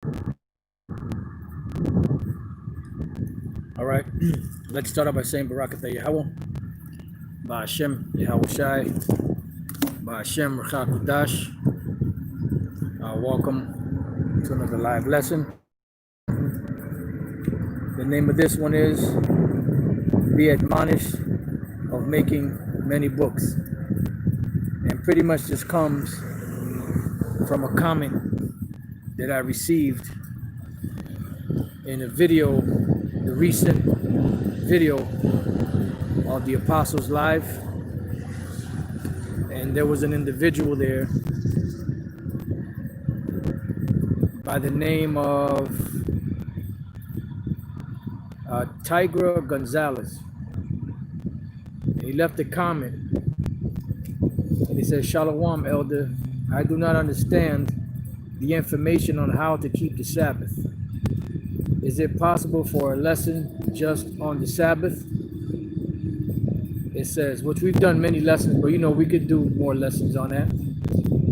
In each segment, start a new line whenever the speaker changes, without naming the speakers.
All right, let's start off by saying Barakatah Yahweh, Ba'ashem Yahweh Shai, Ba'ashem Rachak. Welcome to another live lesson. The name of this one is Be Admonished of Making Many Books. And pretty much just comes from a comment that I received in a video, the recent video of the Apostles Live. And there was an individual there by the name of Tigra Gonzalez. He left a comment and he says, Shalom, Elder. I do not understand the information on how to keep the Sabbath. Is it possible for a lesson just on the Sabbath? It says, which we've done many lessons, but we could do more lessons on that.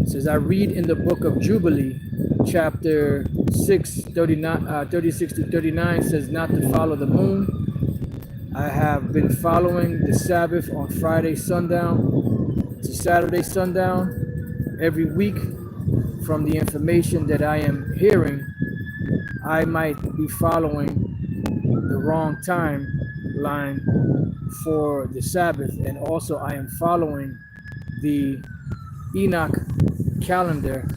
It says, I read in the book of Jubilee, chapter 6, 36 to 39, says not to follow the moon. I have been following the Sabbath on Friday sundown to Saturday sundown every week. From the information that I am hearing, I might be following the wrong timeline for the Sabbath, and also I am following the Enoch calendar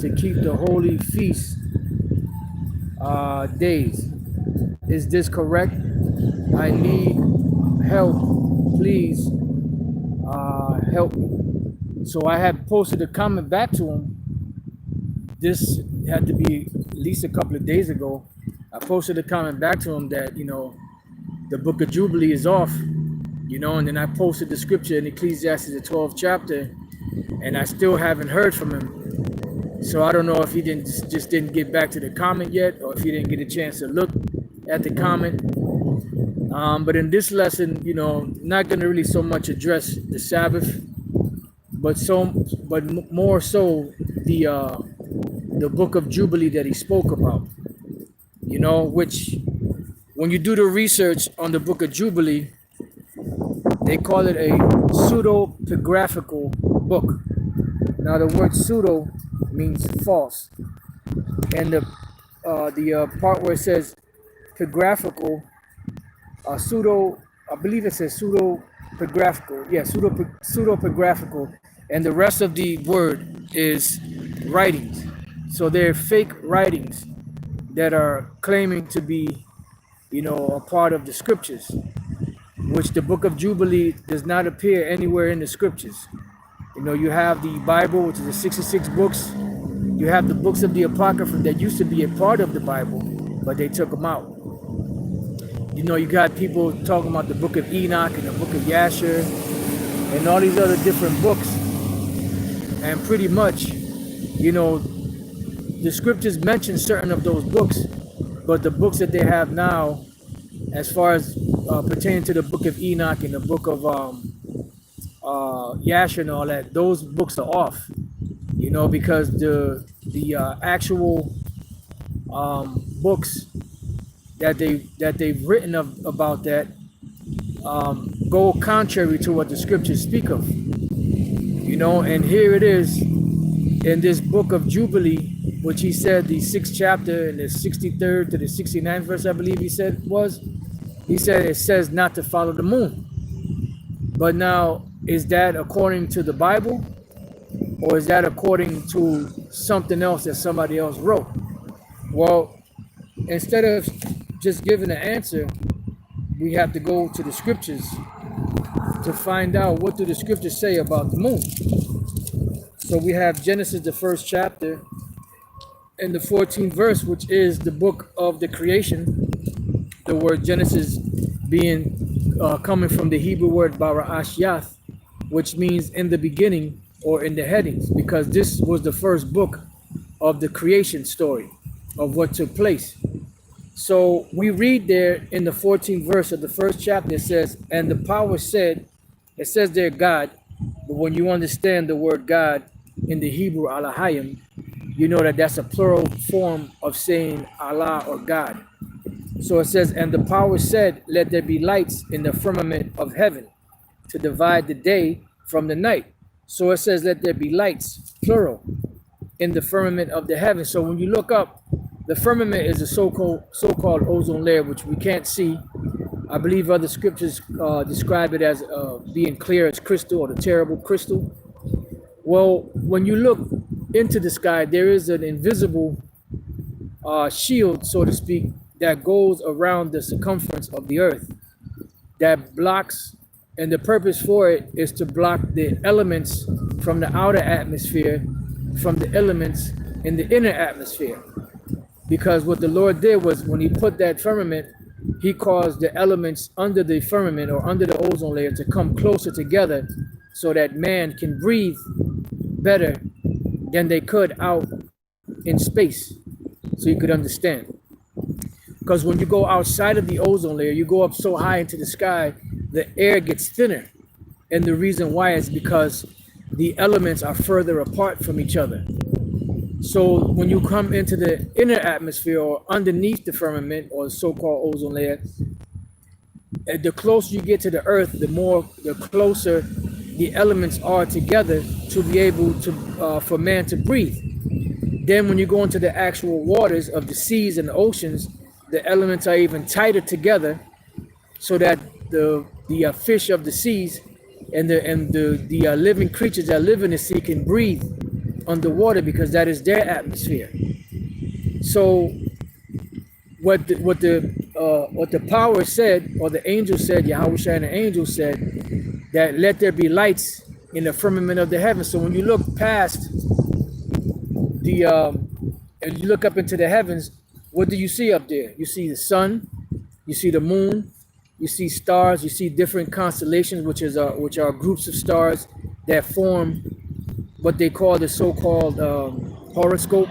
to keep the holy feast days. Is this correct? I need help. Please help me. So I had posted a comment back to him. This had to be at least a couple of days ago. I posted a comment back to him that, the book of Jubilee is off, and then I posted the scripture in Ecclesiastes, the 12th chapter, and I still haven't heard from him. So I don't know if he didn't get back to the comment yet, or if he didn't get a chance to look at the comment. But in this lesson, not going to really so much address the Sabbath, but more so the book of Jubilee that he spoke about, which when you do the research on the book of Jubilee, they call it a pseudepigraphical book. Now the word pseudo means false, and the part where it says pigraphical, pseudo, I believe it says pseudepigraphical, yeah, pseudepigraphical, and the rest of the word is writings. So they're fake writings that are claiming to be, a part of the scriptures, which the book of Jubilee does not appear anywhere in the scriptures. You have the Bible, which is the 66 books. You have the books of the Apocrypha that used to be a part of the Bible, but they took them out. You got people talking about the book of Enoch and the book of Yasher and all these other different books. And pretty much, the scriptures mention certain of those books, but the books that they have now, as far as pertaining to the book of Enoch and the book of Yasher and all that, those books are off, because the actual books that they've written about that go contrary to what the scriptures speak of, and here it is in this book of Jubilee, which he said the 6th chapter and the 63rd to the 69th verse, I believe he said it says not to follow the moon. But now, is that according to the Bible, or is that according to something else that somebody else wrote? Well, instead of just giving an answer, we have to go to the scriptures to find out what do the scriptures say about the moon. So we have Genesis, the 1st chapter, and the 14th verse, which is the book of the creation. The word Genesis being coming from the Hebrew word Bara'ashiath, which means in the beginning or in the headings, because this was the first book of the creation story of what took place. So we read there in the 14th verse of the 1st chapter, it says, and the power said, it says there God, but when you understand the word God in the Hebrew Alahayim, you know that that's a plural form of saying Allah or God. So it says, and the power said, let there be lights in the firmament of heaven to divide the day from the night. So it says, let there be lights, plural, in the firmament of the heavens. So when you look up, the firmament is a so-called ozone layer, which we can't see. I believe other scriptures describe it as being clear as crystal, or the terrible crystal. Well, when you look into the sky, there is an invisible shield, so to speak, that goes around the circumference of the earth that blocks, and the purpose for it is to block the elements from the outer atmosphere from the elements in the inner atmosphere. Because what the Lord did was, when he put that firmament, he caused the elements under the firmament or under the ozone layer to come closer together so that man can breathe better than they could out in space. So you could understand. Because when you go outside of the ozone layer, you go up so high into the sky, the air gets thinner. And the reason why is because the elements are further apart from each other. So when you come into the inner atmosphere or underneath the firmament or so-called ozone layer, the closer you get to the earth, the closer the elements are together to be able to for man to breathe. Then when you go into the actual waters of the seas and the oceans, the elements are even tighter together, so that the fish of the seas and the living creatures that live in the sea can breathe underwater, because that is their atmosphere. So what the power said, or the angel said, Yahweh and the angel said, that let there be lights in the firmament of the heavens. So when you look past and you look up into the heavens, what do you see up there? You see the sun, you see the moon, you see stars, you see different constellations, which are groups of stars that form what they call the so-called horoscope.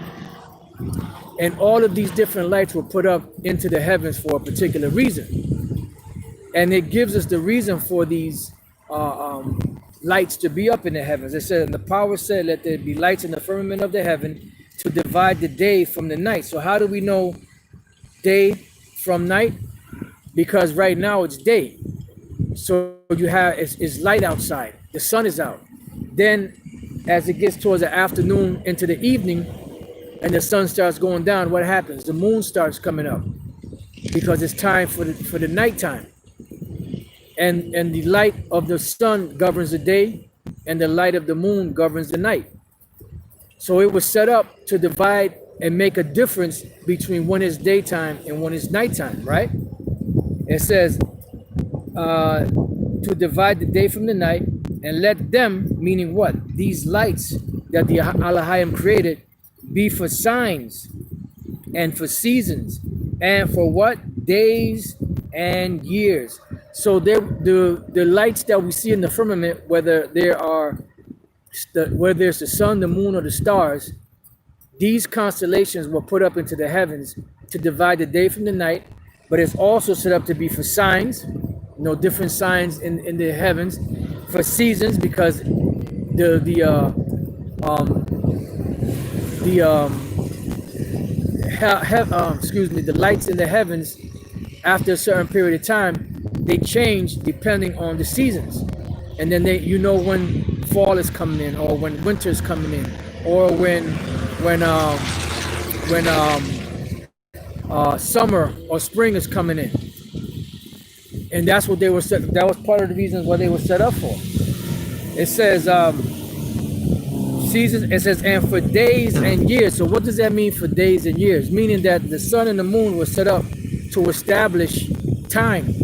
And all of these different lights were put up into the heavens for a particular reason. And it gives us the reason for these lights to be up in the heavens. It said, and the power said, let there be lights in the firmament of the heaven to divide the day from the night. So how do we know day from night? Because right now it's day. So you have, it's light outside. The sun is out. Then as it gets towards the afternoon into the evening and the sun starts going down, what happens? The moon starts coming up, because it's time for the nighttime. And the light of the sun governs the day, and the light of the moon governs the night. So it was set up to divide and make a difference between when it's daytime and when it's nighttime, right? It says to divide the day from the night, and let them, meaning what? These lights that the Elohim created, be for signs and for seasons and for what? Days and years. So the lights that we see in the firmament, whether there's the sun, the moon, or the stars, these constellations were put up into the heavens to divide the day from the night, but it's also set up to be for signs, different signs in the heavens, for seasons, because the lights in the heavens, after a certain period of time, they change depending on the seasons. And then when fall is coming in, or when winter is coming in, or when summer or spring is coming in. And that's what they were set. That was part of the reasons why they were set up for. It says seasons. It says, and for days and years. So what does that mean for days and years? Meaning that the sun and the moon were set up to establish time.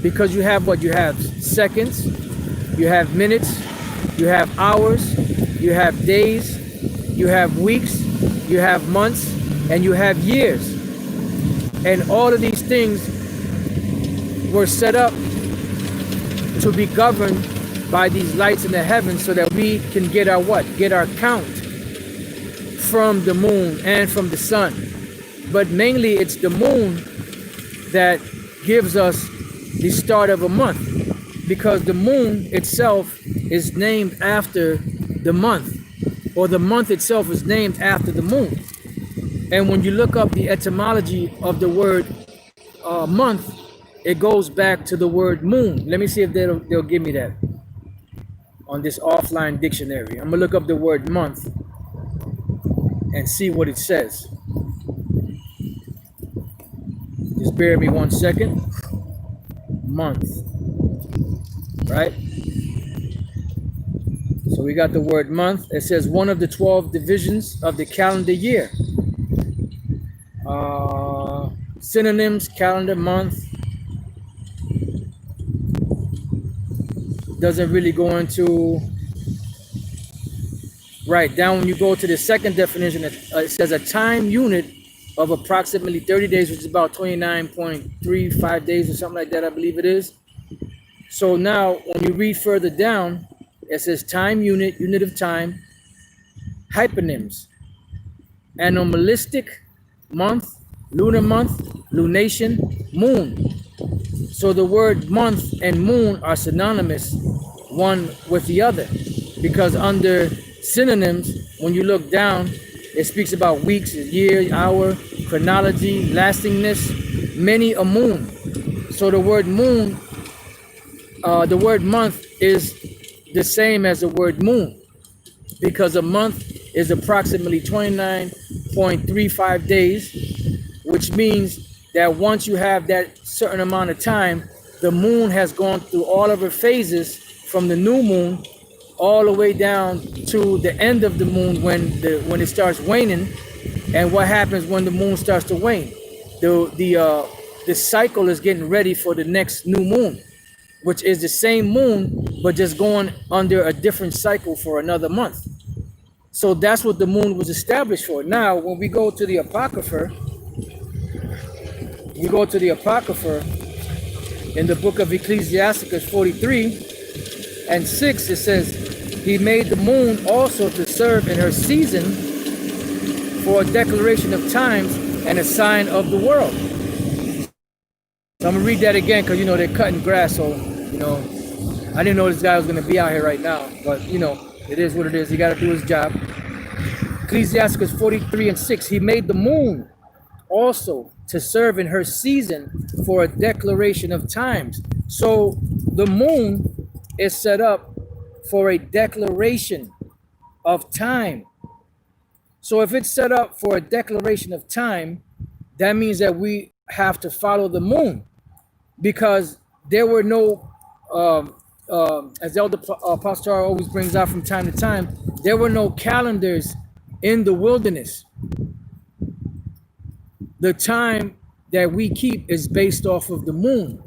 Because you have what? You have seconds, you have minutes, you have hours, you have days, you have weeks, you have months, and you have years. And all of these things were set up to be governed by these lights in the heavens, so that we can get our what? Get our count from the moon and from the sun. But mainly it's the moon that gives us the start of a month, because the moon itself is named after the month. or the month itself is named after the moon. And when you look up the etymology of the word month, it goes back to the word moon. Let me see if they'll give me that on this offline dictionary. I'm gonna look up the word month and see what it says. Just bear with me 1 second. Month, right? So we got the word month. It says one of the 12 divisions of the calendar year. Synonyms: calendar, month. Doesn't really go into right down. When you go to the second definition, it says a time unit of approximately 30 days, which is about 29.35 days or something like that, I believe it is. So now when you read further down, it says time unit, unit of time, hyponyms, anomalistic, month, lunar month, lunation, moon. So the word month and moon are synonymous one with the other, because under synonyms, when you look down, it speaks about weeks, year, hour, chronology, lastingness, many a moon. So the word moon, the word month is the same as the word moon, because a month is approximately 29.35 days, which means that once you have that certain amount of time, the moon has gone through all of her phases from the new moon all the way down to the end of the moon when it starts waning. And what happens when the moon starts to wane? The cycle is getting ready for the next new moon, which is the same moon, but just going under a different cycle for another month. So that's what the moon was established for. Now, when we go to the Apocrypha, in the book of Ecclesiasticus 43:6, it says, he made the moon also to serve in her season for a declaration of times and a sign of the world. So I'm gonna read that again, because they're cutting grass, so I didn't know this guy was gonna be out here right now, but it is what it is. He got to do his job. Ecclesiasticus 43:6, he made the moon also to serve in her season for a declaration of times. So the moon is set up for a declaration of time. So if it's set up for a declaration of time, that means that we have to follow the moon, because there were no, as Elder Apostle always brings out from time to time, there were no calendars in the wilderness. The time that we keep is based off of the moon.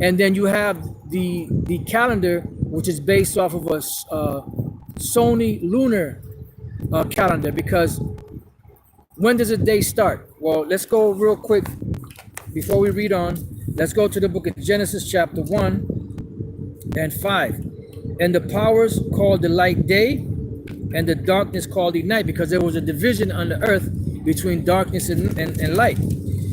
And then you have the calendar, which is based off of a Sony lunar calendar. Because when does a day start? Well, let's go real quick before we read on. Let's go to the book of Genesis chapter 1:5. And the powers called the light day, and the darkness called the night, because there was a division on the earth between darkness and light.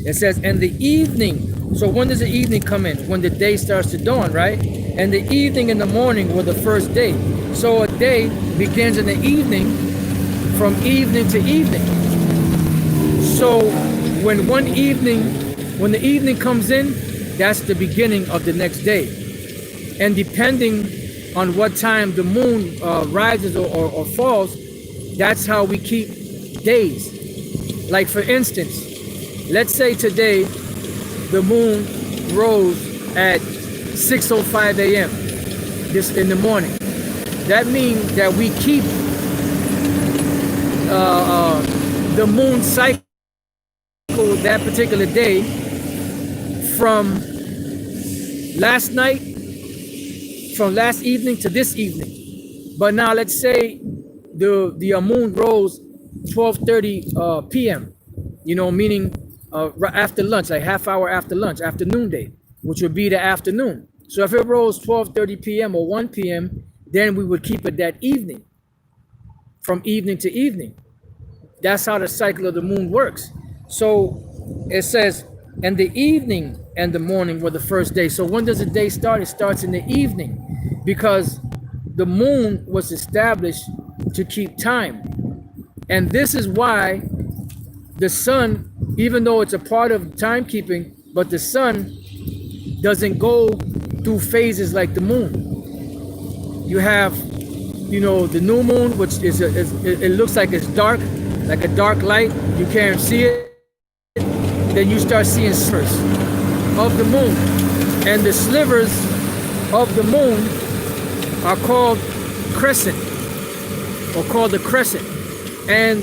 It says, and the evening. So when does the evening come in? When the day starts to dawn, right? And the evening and the morning were the first day. So a day begins in the evening, from evening to evening. So when the evening comes in, that's the beginning of the next day. And depending on what time the moon rises or falls, that's how we keep days. Like for instance, let's say today the moon rose at 6:05 a.m. this in the morning. That means that we keep the moon cycle that particular day from last evening to this evening. But now let's say the moon rose 12:30 p.m. Meaning after lunch, like half hour after lunch, after noonday, which would be the afternoon. So if it rose 12:30 p.m. or 1 p.m., then we would keep it that evening, from evening to evening. That's how the cycle of the moon works. So it says, and the evening and the morning were the first day. So when does the day start? It starts in the evening, because the moon was established to keep time. And this is why the sun, even though it's a part of timekeeping, but the sun doesn't go through phases like the moon. You have, the new moon, which it looks like it's dark, like a dark light. You can't see it. Then you start seeing slivers of the moon. And the slivers of the moon are called crescent, or called the crescent. And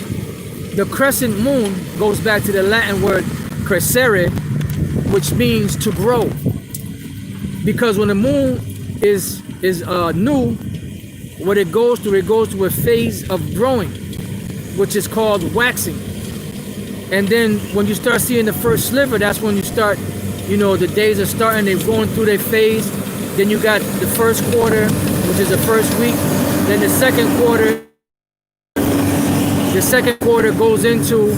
the crescent moon goes back to the Latin word crescere, which means to grow. Because when the moon is new, what it goes through a phase of growing, which is called waxing. And then when you start seeing the first sliver, that's when you start, the days are starting, they're going through their phase. Then you got the first quarter, which is the first week. Then the second quarter goes into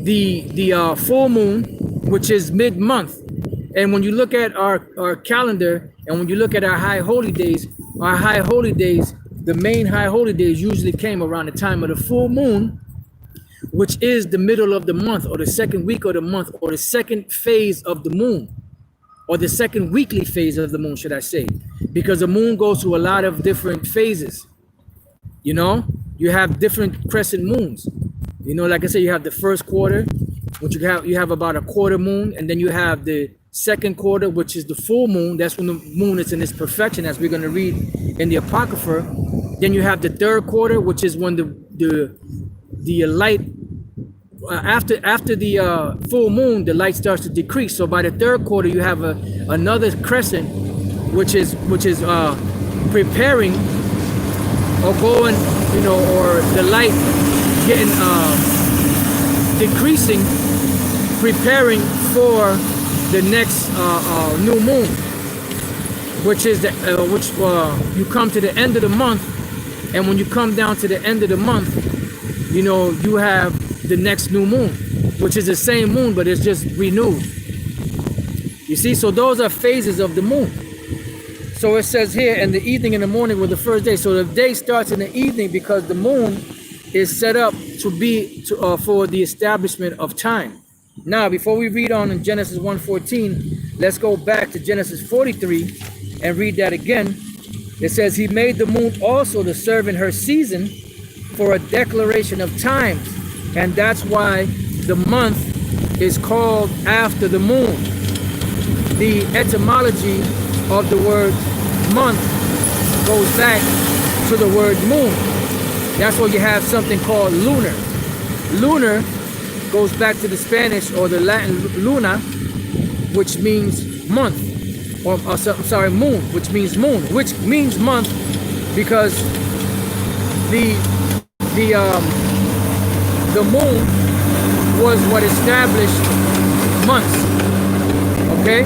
the full moon, which is mid-month. And when you look at our calendar, and when you look at our high holy days, the main high holy days usually came around the time of the full moon, which is the middle of the month, or the second week of the month, or the second phase of the moon, or the second weekly phase of the moon, should I say, because the moon goes through a lot of different phases. You have different crescent moons. Like I said, you have the first quarter, which you have about a quarter moon, and then you have the second quarter, which is the full moon. That's when the moon is in its perfection, as we're going to read in the Apocrypha. Then you have the third quarter, which is when the light, after the full moon, the light starts to decrease. So by the third quarter, you have another crescent, which is preparing, or going, or the light getting decreasing, preparing for the next new moon, which is you come to the end of the month. And when you come down to the end of the month, you have the next new moon, which is the same moon, but it's just renewed. You see, so those are phases of the moon. So it says here, in the evening and the morning were the first day. So the day starts in the evening because the moon is set up for the establishment of time. Now, before we read on in Genesis 1:14, let's go back to Genesis 43 and read that again. It says, he made the moon also to serve in her season for a declaration of times. And that's why the month is called after the moon. The etymology of the word month goes back to the word moon. That's why you have something called lunar. Lunar goes back to the Spanish or the Latin luna, which means month. Moon, which means month, because the moon was what established months. Okay,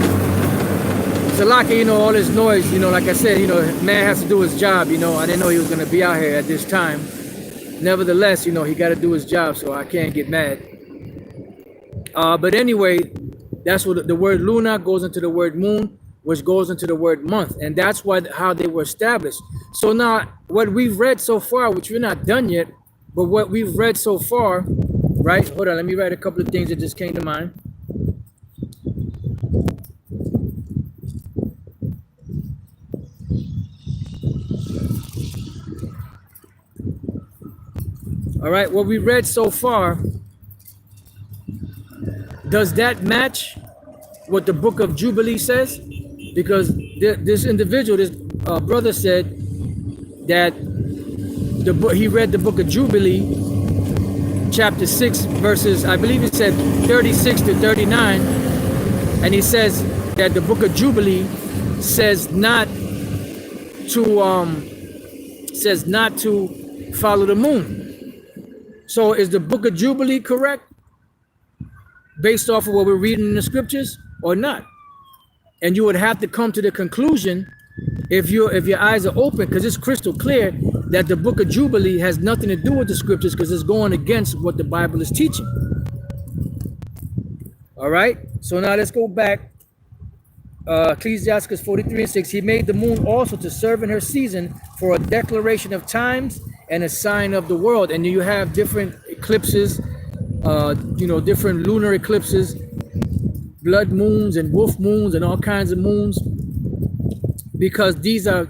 so like all this noise, like I said, man has to do his job. I didn't know he was gonna be out here at this time. Nevertheless, he got to do his job, so I can't get mad. But anyway, that's what the word luna goes into the word moon, which goes into the word month, and that's how they were established. So now, what we've read so far, which we're not done yet, but what we've read so far, right? Hold on, let me write a couple of things that just came to mind. All right, what we read so far, does that match what the book of Jubilees says? Because this individual, this brother said that he read the book of Jubilee, chapter 6, verses, I believe it said 36 to 39, and he says that the book of Jubilee says not to follow the moon. So is the book of Jubilee correct, based off of what we're reading in the scriptures, or not? And you would have to come to the conclusion, if your eyes are open, because it's crystal clear that the book of Jubilee has nothing to do with the scriptures, because it's going against what the Bible is teaching. All right, so now let's go back Ecclesiastes 43:6. He made the moon also to serve in her season for a declaration of times and a sign of the world. And you have different eclipses, different lunar eclipses, blood moons and wolf moons and all kinds of moons, because these are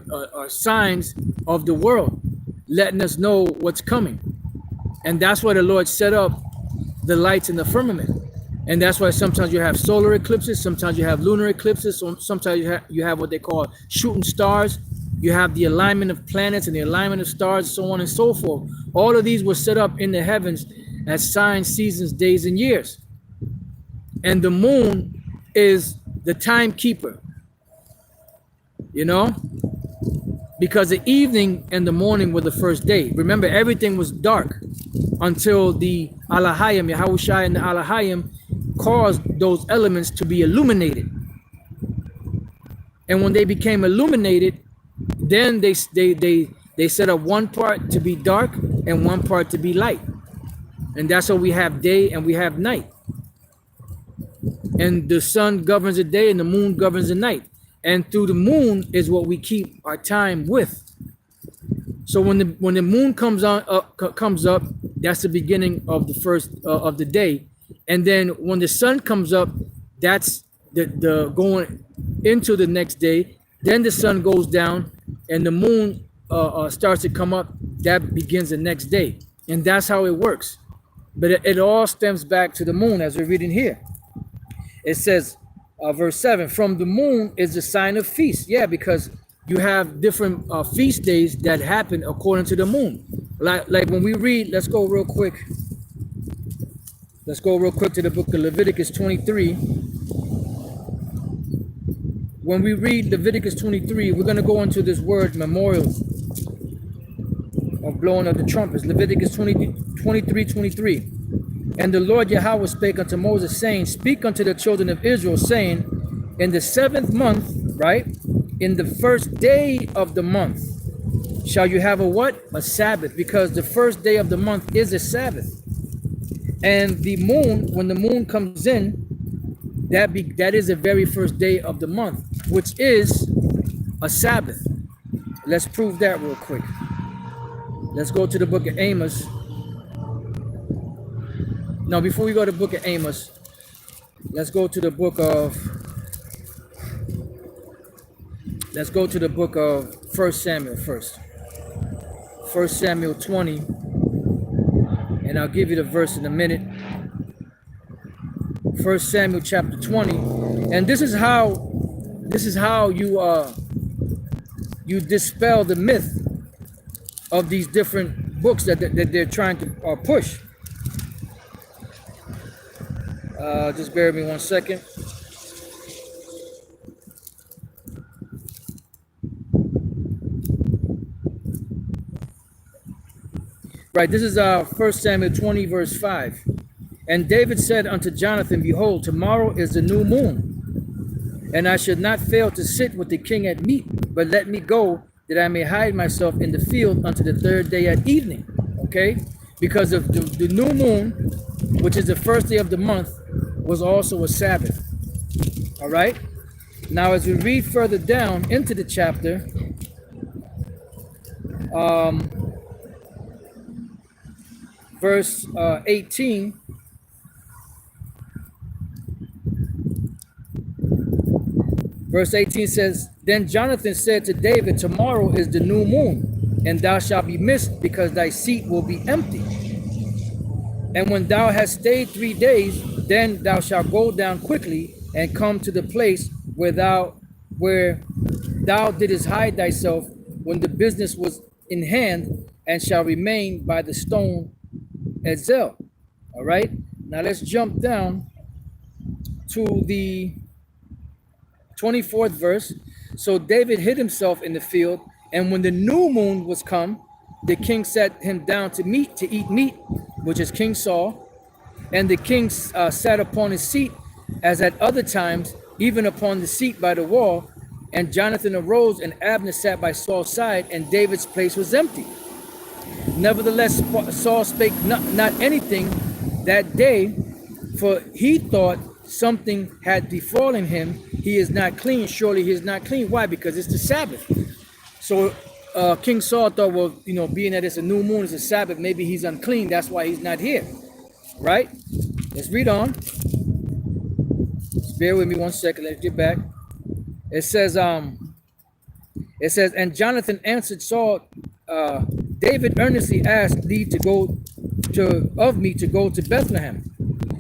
signs of the world, letting us know what's coming. And that's why the Lord set up the lights in the firmament. And that's why sometimes you have solar eclipses, sometimes you have lunar eclipses, sometimes you have what they call shooting stars. You have the alignment of planets and the alignment of stars, so on and so forth. All of these were set up in the heavens as signs, seasons, days, and years. And the moon is the timekeeper, because the evening and the morning were the first day. Remember, everything was dark until the Alahayim, Yahushua and the Alahayim caused those elements to be illuminated. And when they became illuminated, then they set up one part to be dark and one part to be light. And that's how we have day and we have night. And the sun governs the day and the moon governs the night. And through the moon is what we keep our time with. So when the moon comes up, that's the beginning of the first of the day. And then when the sun comes up, that's the going into the next day. Then the sun goes down and the moon starts to come up. That begins the next day. And that's how it works. But it all stems back to the moon, as we're reading here. It says, verse 7, from the moon is the sign of feast. Yeah, because you have different feast days that happen according to the moon. Like when we read, let's go real quick to the book of Leviticus 23. When we read Leviticus 23, we're going to go into this word memorial of blowing of the trumpets. Leviticus 23:23. And the Lord Yahweh spake unto Moses, saying, speak unto the children of Israel, saying, in the 7th month, right, in the first day of the month, shall you have a what? A Sabbath, because the first day of the month is a Sabbath. And the moon, when the moon comes in, that is the very first day of the month, which is a Sabbath. Let's prove that real quick. Let's go to the book of Amos. Now, before we go to the book of Amos, let's go to the book of 1 Samuel first. 1 Samuel 20, and I'll give you the verse in a minute. 1 Samuel chapter 20, and this is how you dispel the myth of these different books that they're trying to push. Just bear with me 1 second. Right, this is 1 Samuel 20, verse 5. And David said unto Jonathan, behold, tomorrow is the new moon, and I should not fail to sit with the king at meat, but let me go, that I may hide myself in the field unto the 3rd day at evening. Okay? Because of the new moon, which is the first day of the month, was also a Sabbath. All right? Now, as we read further down into the chapter, verse 18, verse 18 says, then Jonathan said to David, tomorrow is the new moon, and thou shalt be missed, because thy seat will be empty. And when thou hast stayed 3 days, then thou shalt go down quickly and come to the place where thou didst hide thyself when the business was in hand, and shall remain by the stone Ezel. All right. Now let's jump down to the 24th verse. So David hid himself in the field, and when the new moon was come, the king sat him down to eat meat, which is King Saul. And the king sat upon his seat, as at other times, even upon the seat by the wall. And Jonathan arose, and Abner sat by Saul's side, and David's place was empty. Nevertheless, Saul spake not anything that day, for he thought, something had befallen him, he is not clean. Surely he is not clean. Why? Because it's the Sabbath. So King Saul thought, well, being that it's a new moon, it's a Sabbath, maybe he's unclean. That's why he's not here. Right? Let's read on. Just bear with me one second. Let's get back. It says, and Jonathan answered Saul, David earnestly asked thee of me to go to Bethlehem.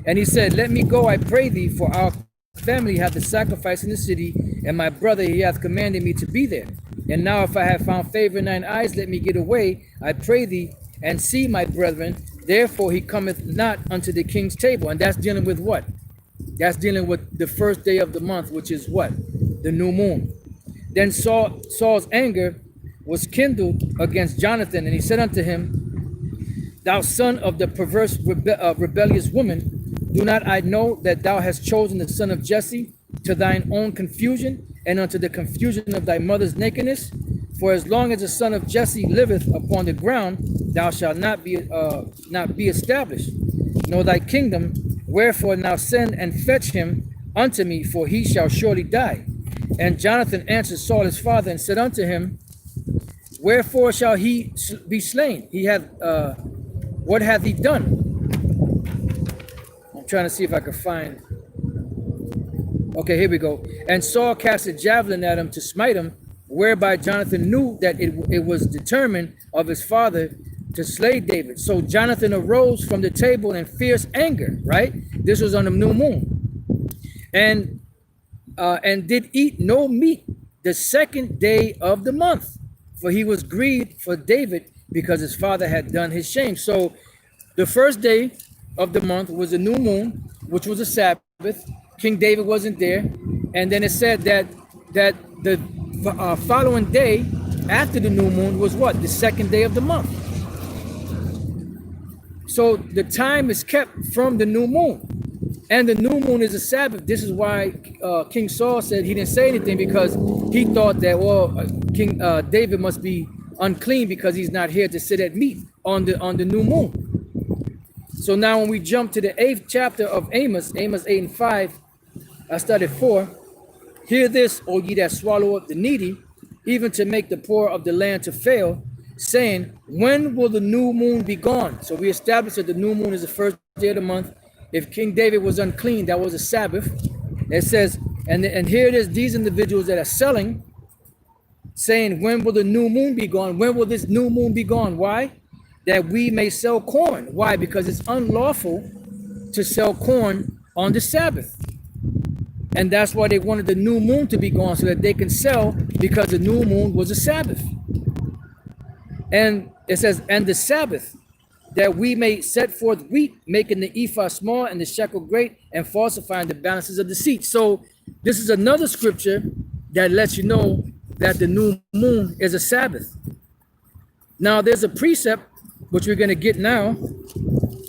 And he said, let me go, I pray thee, for our family hath the sacrifice in the city, and my brother, he hath commanded me to be there. And now if I have found favor in thine eyes, let me get away, I pray thee, and see my brethren. Therefore he cometh not unto the king's table. And that's dealing with what? That's dealing with the first day of the month, which is what? The new moon. Then Saul's anger was kindled against Jonathan, and he said unto him, thou son of the perverse rebellious woman, do not I know that thou hast chosen the son of Jesse to thine own confusion, and unto the confusion of thy mother's nakedness? For as long as the son of Jesse liveth upon the ground, thou shalt not be established, nor thy kingdom. Wherefore now send and fetch him unto me, for he shall surely die. And Jonathan answered Saul his father and said unto him, wherefore shall he be slain? What hath he done? I'm trying to see if I can find. Okay, here we go. And Saul cast a javelin at him to smite him, whereby Jonathan knew that it was determined of his father to slay David. So Jonathan arose from the table in fierce anger, right? This was on the new moon. And did eat no meat the second day of the month, for he was grieved for David, because his father had done his shame. So the first day of the month was a new moon, which was a Sabbath. King David wasn't there. And then it said that the following day after the new moon was what? The second day of the month. So the time is kept from the new moon. And the new moon is a Sabbath. This is why King Saul said he didn't say anything, because he thought that, King David must be unclean because he's not here to sit at meat on the new moon. So now when we jump to the 8th chapter of Amos 8 and 5, I started 4. Hear this, O ye that swallow up the needy, even to make the poor of the land to fail, saying, when will the new moon be gone? So we established that the new moon is the first day of the month. If King David was unclean, that was a Sabbath. It says, and here it is, these individuals that are selling, saying, when will the new moon be gone? When will this new moon be gone? Why? That we may sell corn. Why? Because it's unlawful to sell corn on the Sabbath. And that's why they wanted the new moon to be gone, so that they can sell, because the new moon was a Sabbath. And it says, and the Sabbath, that we may set forth wheat, making the ephah small and the shekel great, and falsifying the balances of deceit. So this is another scripture that lets you know that the new moon is a Sabbath. Now there's a precept, which we're going to get now,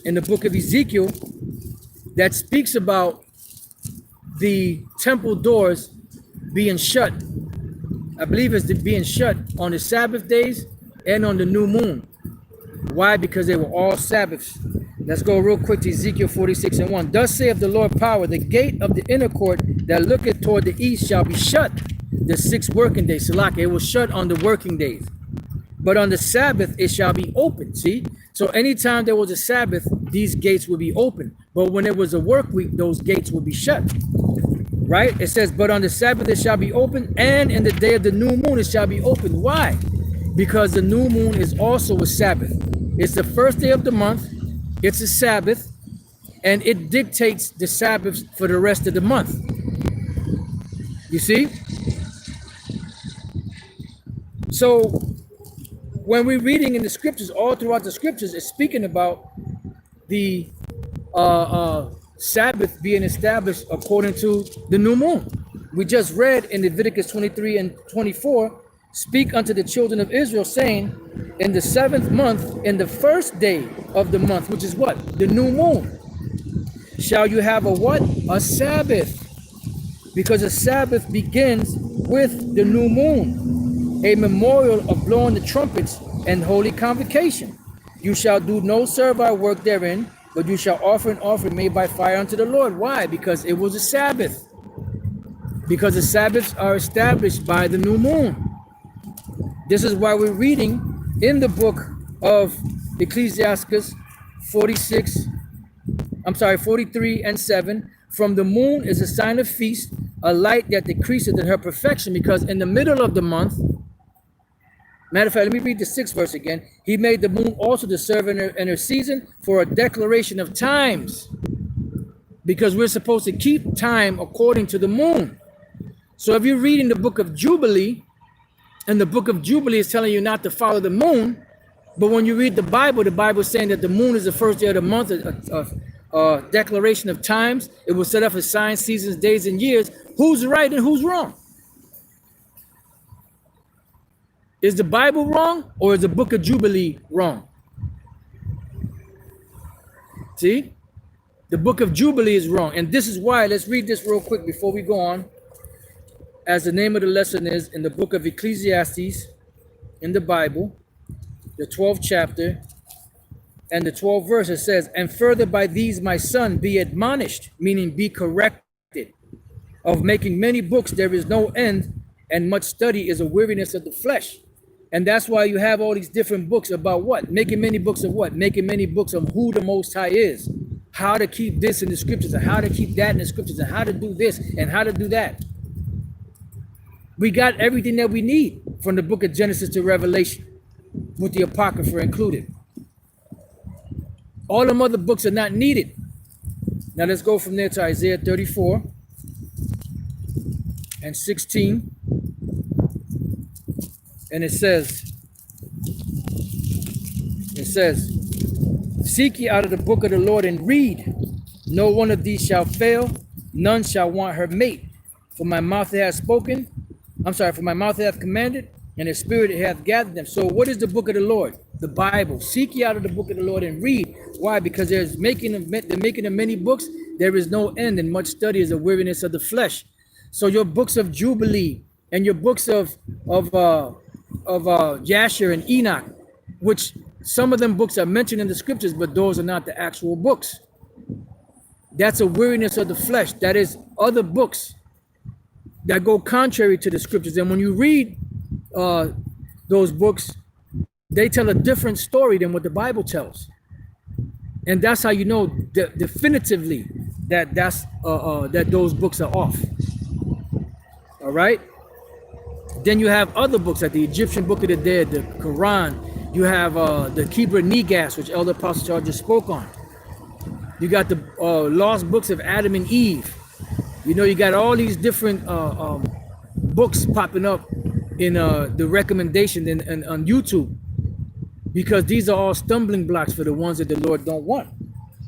in the book of Ezekiel, that speaks about the temple doors being shut. I believe it's being shut on the Sabbath days and on the new moon. Why? Because they were all Sabbaths. Let's go real quick to Ezekiel 46 and 1. Thus saith the Lord power, the gate of the inner court that looketh toward the east shall be shut the 6 working days. Salak, it was shut on the working days. But on the Sabbath it shall be open. See? So anytime there was a Sabbath, these gates would be open. But when it was a work week, those gates would be shut. Right? It says, but on the Sabbath it shall be open, and in the day of the new moon it shall be open. Why? Because the new moon is also a Sabbath. It's the first day of the month. It's a Sabbath, and it dictates the Sabbaths for the rest of the month. You see? So when we're reading in the scriptures, all throughout the scriptures, it's speaking about the Sabbath being established according to the new moon. We just read in Leviticus 23 and 24, speak unto the children of Israel, saying, in the 7th month, in the first day of the month, which is what? The new moon, shall you have a what? A Sabbath. Because a Sabbath begins with the new moon, a memorial of blowing the trumpets and holy convocation. You shall do no servile work therein, but you shall offer an offering made by fire unto the Lord. Why? Because it was a Sabbath. Because the Sabbaths are established by the new moon. This is why we're reading in the book of Ecclesiastes 43 and 7. From the moon is a sign of feast, a light that decreaseth in her perfection, because in the middle of the month, matter of fact, let me read the 6th verse again. He made the moon also to serve in her season for a declaration of times, because we're supposed to keep time according to the moon. So if you're reading the book of Jubilee, and the book of Jubilee is telling you not to follow the moon, but when you read the Bible is saying that the moon is the first day of the month, a declaration of times. It was set up for signs, seasons, days, and years. Who's right and who's wrong? Is the Bible wrong, or is the book of Jubilee wrong? See? The book of Jubilee is wrong. And this is why, let's read this real quick before we go on. As the name of the lesson is, in the book of Ecclesiastes, in the Bible, the 12th chapter, and the 12th verse, it says, and further by these, my son, be admonished, meaning be corrected. Of making many books, there is no end, and much study is a weariness of the flesh. And that's why you have all these different books about what? Making many books of what? Making many books of who the Most High is, how to keep this in the scriptures, and how to keep that in the scriptures, and how to do this, and how to do that. We got everything that we need from the book of Genesis to Revelation, with the Apocrypha included. All them other books are not needed. Now let's go from there to Isaiah 34 and 16. And it says, seek ye out of the book of the Lord and read. No one of these shall fail, none shall want her mate. For my mouth hath spoken, for my mouth hath commanded, and the spirit hath gathered them. So what is the book of the Lord? The Bible. Seek ye out of the book of the Lord and read. Why? Because the making of many books, there is no end, and much study is a weariness of the flesh. So your books of Jubilee and your books of Jasher and Enoch, which some of them books are mentioned in the scriptures, but those are not the actual books. That's a weariness of the flesh. That is other books that go contrary to the scriptures. And when you read those books, they tell a different story than what the Bible tells. And that's how you know definitively that that those books are off. All right. Then you have other books like the Egyptian Book of the Dead, the Quran. You have the Kibra Negas, which Elder Apostle Charles just spoke on. You got the lost books of Adam and Eve. You know, you got all these different books popping up in the recommendation on YouTube, because these are all stumbling blocks for the ones that the Lord don't want.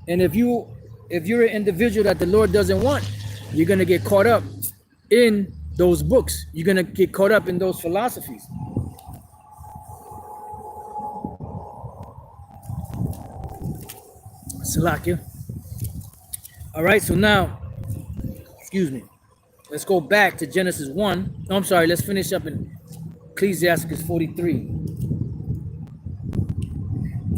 And if you're an individual that the Lord doesn't want, you're gonna get caught up in those books. You're gonna get caught up in those philosophies. Salakia. All right, so now, excuse me, let's go back to Genesis 1. No, I'm sorry, let's finish up in Ecclesiastes 43.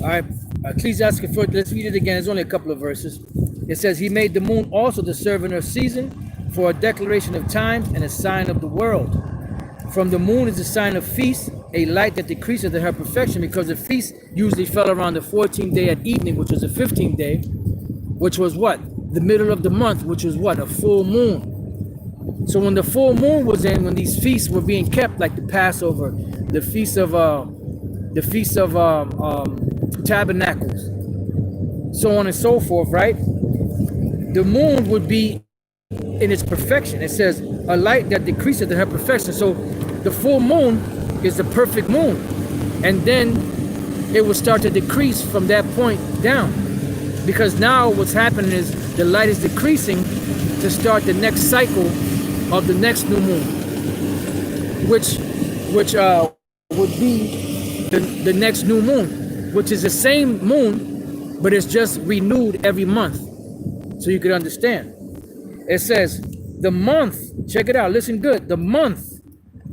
All right, Ecclesiastes 43, let's read it again. There's only a couple of verses. It says, he made the moon also to serve in her season, for a declaration of times and a sign of the world. From the moon is a sign of feast, a light that decreaseth in her perfection, because the feast usually fell around the 14th day at evening, which was the 15th day, which was what? The middle of the month, which was what? A full moon. So when the full moon was in, when these feasts were being kept, like the Passover, the feast of Tabernacles, so on and so forth, right? The moon would be in its perfection. It says a light that decreases in her perfection. So the full moon is the perfect moon, and then it will start to decrease from that point down, because now what's happening is the light is decreasing to start the next cycle of the next new moon, which would be the next new moon, which is the same moon, but it's just renewed every month. So you could understand. It says the month, check it out, listen good. The month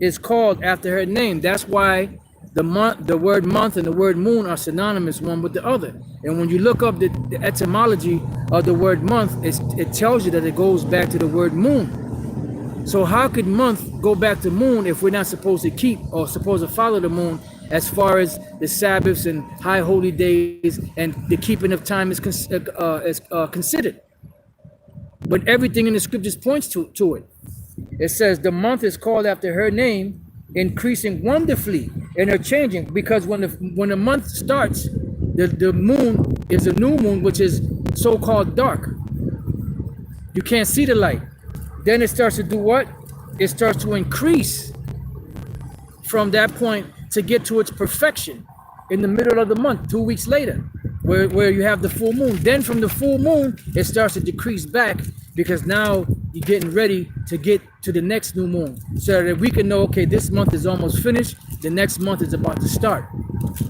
is called after her name. That's why the word month and the word moon are synonymous one with the other. And when you look up the etymology of the word month, it tells you that it goes back to the word moon. So how could month go back to moon if we're not supposed to keep or supposed to follow the moon as far as the Sabbaths and high holy days and the keeping of time is considered? But everything in the scriptures points to it. It says the month is called after her name, increasing wonderfully in her changing, because when the month starts, the moon is a new moon, which is so-called dark. You can't see the light. Then it starts to do what? It starts to increase from that point to get to its perfection in the middle of the month, 2 weeks later, where you have the full moon. Then from the full moon, it starts to decrease back, because now you're getting ready to get to the next new moon, so that we can know, okay, this month is almost finished, the next month is about to start,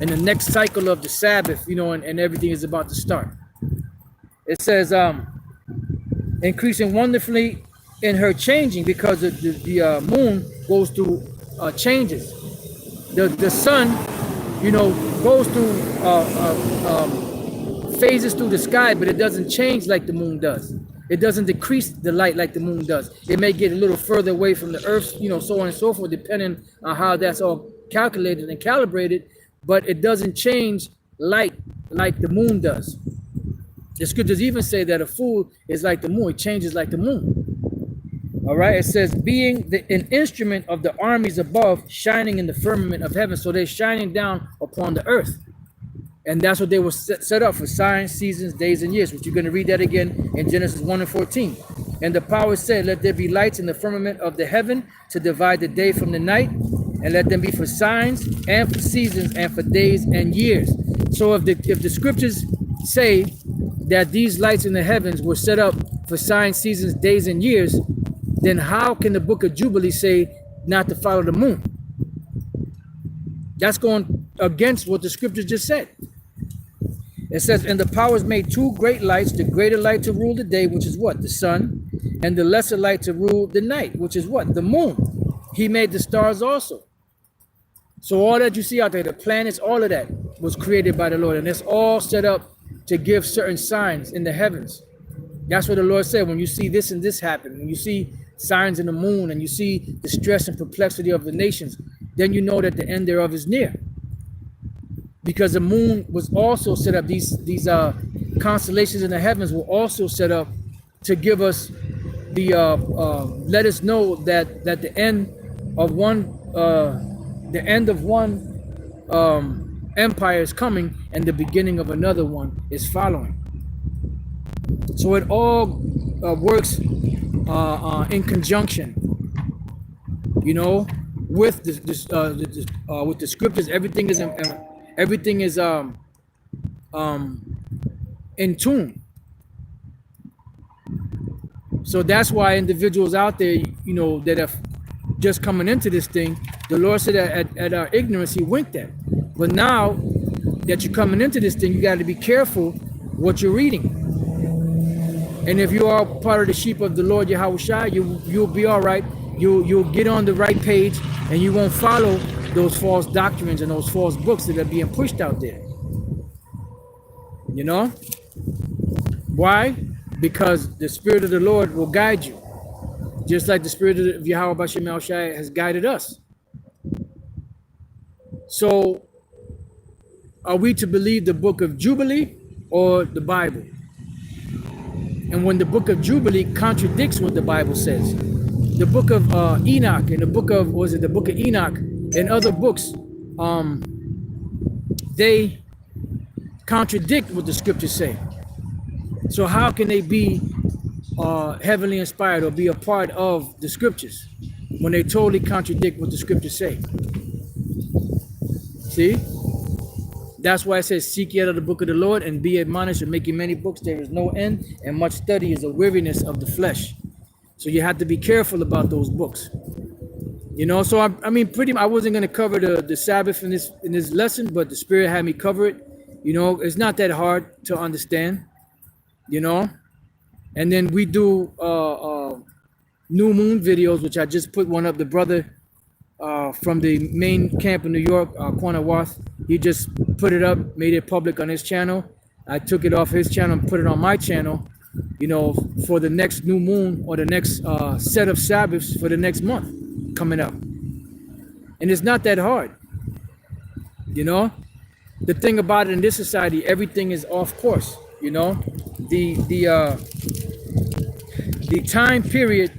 and the next cycle of the Sabbath, and everything is about to start. It says, increasing wonderfully in her changing, because the moon goes through changes. The sun, goes through phases through the sky, but it doesn't change like the moon does. It doesn't decrease the light like the moon does. It may get a little further away from the earth, so on and so forth, depending on how that's all calculated and calibrated, but it doesn't change light like the moon does. The scriptures even say that a fool is like the moon. It changes like the moon. All right, it says, being an instrument of the armies above, shining in the firmament of heaven. So they're shining down upon the earth. And that's what they were set up for: signs, seasons, days, and years, which you're going to read that again in Genesis 1 and 14. And the power said, let there be lights in the firmament of the heaven to divide the day from the night, and let them be for signs and for seasons and for days and years. So if the scriptures say that these lights in the heavens were set up for signs, seasons, days, and years, then how can the book of Jubilees say not to follow the moon? That's going against what the scriptures just said. It says, and the powers made two great lights, the greater light to rule the day, which is what? The sun, and the lesser light to rule the night, which is what? The moon. He made the stars also. So all that you see out there, the planets, all of that was created by the Lord, and it's all set up to give certain signs in the heavens. That's what the Lord said. When you see this and this happen, when you see signs in the moon, and you see the stress and perplexity of the nations, then you know that the end thereof is near. Because the moon was also set up, these constellations in the heavens were also set up to give us let us know that the end of one empire is coming, and the beginning of another one is following. So it all works in conjunction, with the scriptures. Everything is in tune. So that's why individuals out there, that are just coming into this thing, the Lord said that at our ignorance He winked at. But now that you're coming into this thing, you got to be careful what you're reading. And if you are part of the sheep of the Lord Yahushua, you'll be all right. You'll get on the right page, and you won't follow those false doctrines and those false books that are being pushed out there. Why? Because the Spirit of the Lord will guide you, just like the Spirit of Yahweh Bashem El-Shai has guided us. So, are we to believe the book of Jubilee or the Bible? And when the book of Jubilee contradicts what the Bible says, the book of Enoch and the book of Enoch and other books, they contradict what the scriptures say. So how can they be heavenly inspired or be a part of the scriptures when they totally contradict what the scriptures say? See? That's why it says, seek ye out of the book of the Lord and be admonished, and making many books there is no end, and much study is a weariness of the flesh. So you have to be careful about those books. So I wasn't going to cover the Sabbath in this lesson, but the Spirit had me cover it. It's not that hard to understand, And then we do new moon videos, which I just put one up. The brother from the main camp in New York, Quanawath. He just put it up, made it public on his channel. I took it off his channel and put it on my channel, you know, for the next new moon or the next set of Sabbaths for the next month coming up. And it's not that hard, you know. The thing about it in this society, everything is off course, you know. The time period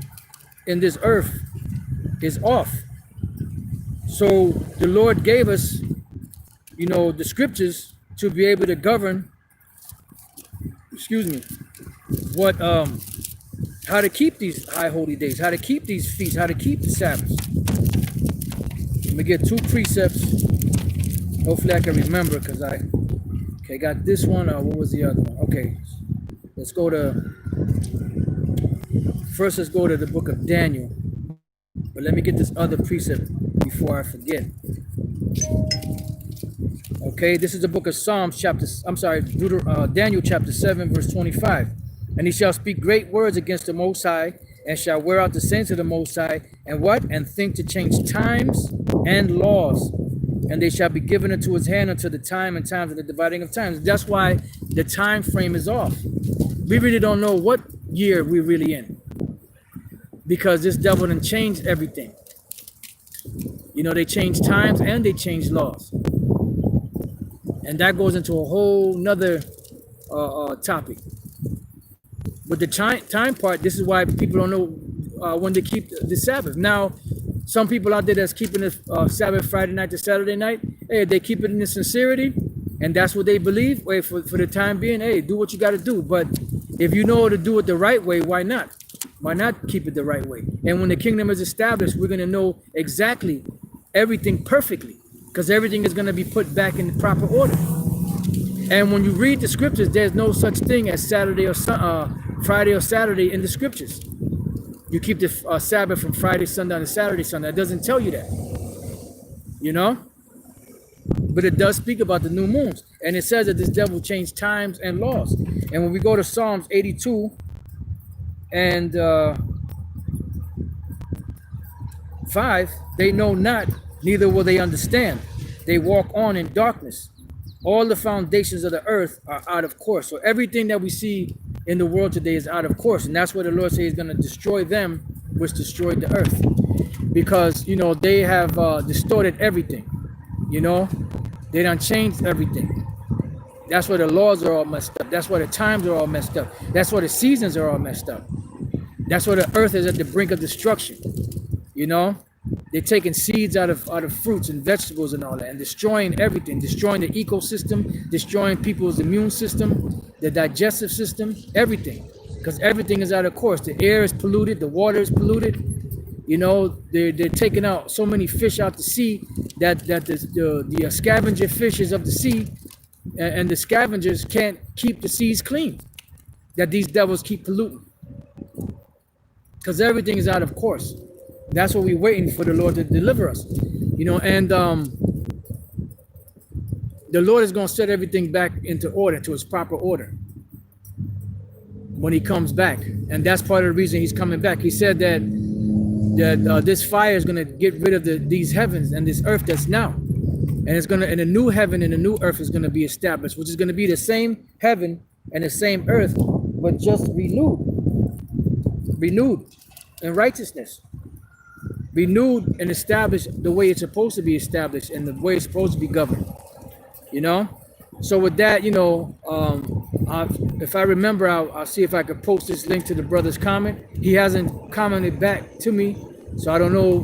in this earth is off. So the Lord gave us, you know, the scriptures to be able to govern, excuse me, what how to keep these high holy days, how to keep these feasts, how to keep the Sabbaths. Let me get 2 precepts. Hopefully I can remember, because okay, got this one. What was the other one? Okay, let's go to, first let's go to the book of Daniel. But let me get this other precept before I forget. Okay, this is the book of Psalms Daniel chapter 7 verse 25. And he shall speak great words against the Most High, and shall wear out the saints of the Most High, and what? And think to change times and laws. And they shall be given into his hand until the time and times of the dividing of times. That's why the time frame is off. We really don't know what year we're really in, because this devil done changed everything. You know, they change times and they change laws. And that goes into a whole nother topic. But the time part, this is why people don't know when they keep the Sabbath. Now, some people out there that's keeping the Sabbath Friday night to Saturday night, hey, they keep it in the sincerity, and that's what they believe. Wait, for the time being, hey, do what you got to do. But if you know to do it the right way, why not? Why not keep it the right way? And when the kingdom is established, we're going to know exactly everything perfectly, because everything is going to be put back in the proper order. And when you read the scriptures, there's no such thing as Saturday or Friday or Saturday in the scriptures. You keep the Sabbath from Friday sundown to Saturday sundown. It doesn't tell you that, you know. But it does speak about the new moons, and it says that this devil changed times and laws. And when we go to Psalms 82 and 5, they know not, neither will they understand. They walk on in darkness. All the foundations of the earth are out of course. So everything that we see in the world today is out of course. And that's what the Lord says he's going to destroy them, which destroyed the earth. Because, you know, they have distorted everything. You know, they done changed everything. That's why the laws are all messed up. That's why the times are all messed up. That's why the seasons are all messed up. That's why the earth is at the brink of destruction. You know, they're taking seeds out of fruits and vegetables and all that, and destroying everything, destroying the ecosystem, destroying people's immune system, the digestive system, everything. Because everything is out of course. The air is polluted, the water is polluted. You know, they're taking out so many fish out to sea that the scavenger fishes of the sea and the scavengers can't keep the seas clean, that these devils keep polluting. Because everything is out of course. That's what we're waiting for the Lord to deliver us. You know, and the Lord is going to set everything back into order, to its proper order, when he comes back. And that's part of the reason he's coming back. He said that this fire is going to get rid of these heavens and this earth that's now. And it's going to, and a new heaven and a new earth is going to be established, which is going to be the same heaven and the same earth, but just renewed in righteousness. Renewed and established the way it's supposed to be established and the way it's supposed to be governed, you know. So with that, you know, if I remember, I'll see if I could post this link to the brother's comment. He hasn't commented back to me, so I don't know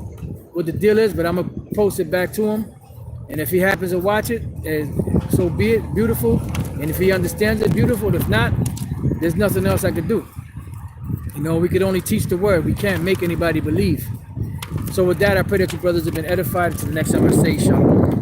what the deal is, but I'm gonna post it back to him. And if he happens to watch it, so be it. Beautiful. And if he understands it, beautiful. If not, there's nothing else I could do. You know, we could only teach the word. We can't make anybody believe. So with that, I pray that you brothers have been edified. Until the next time I say shalom.